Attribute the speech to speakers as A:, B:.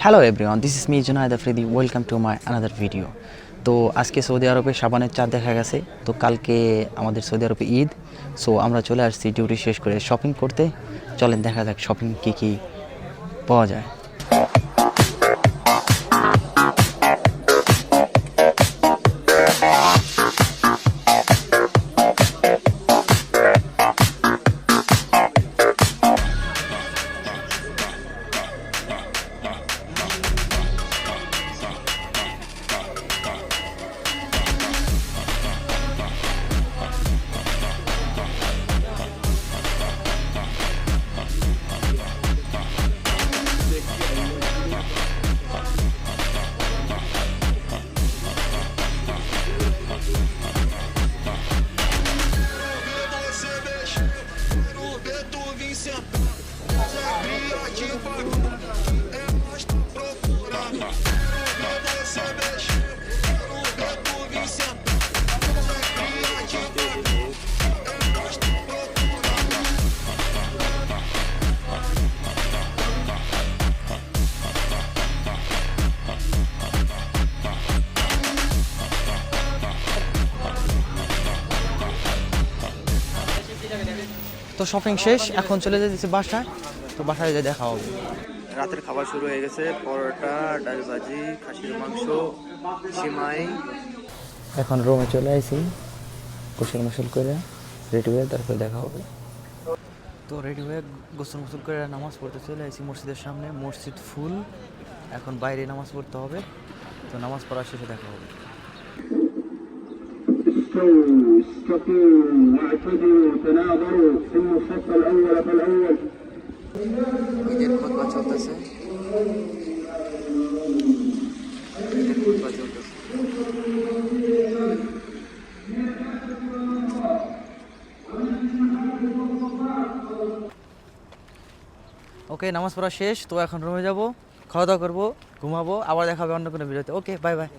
A: Hello everyone, this is me Junaid Afridi. Welcome to my another video. তো আজকে Saudi আরবে সাবানের চাঁদ দেখা গেছে। তো কালকে আমাদের সৌদি আরবে ঈদ, সো আমরা চলে আসছি ডিউটি শেষ করে শপিং করতে। চলেন দেখা যাক শপিং কী কী পাওয়া যায়। তো শপিং শেষ, এখন চলে যেতেছি বাসায়। তো বাসায় যেয়ে দেখা হবে।
B: রাতের খাবার শুরু হয়ে গেছে। পরোটা, ডাল ভাজি, খাসির মাংস, সিমাই।
A: এখন রুমে চলে আসি, গোসল মোসল করে রেডি হয়ে তারপরে দেখা হবে। তো রেডি হয়ে গোসল মোসল করে নামাজ পড়তে চলে আসি মসজিদের সামনে। মসজিদ ফুল, এখন বাইরে নামাজ পড়তে হবে। তো নামাজ পড়া শেষে দেখা হবে।
B: ঈদের খুতবা চলতেছে। ঈদের খুতবা চলতেছে।
A: ওকে, নামাজ পড়া শেষ। তো এখন রুমে যাব, খাওয়া দাওয়া করবো, ঘুমাবো, আবার দেখা হবে অন্য কোনো ভিডিওতে। ওকে, বাই বাই।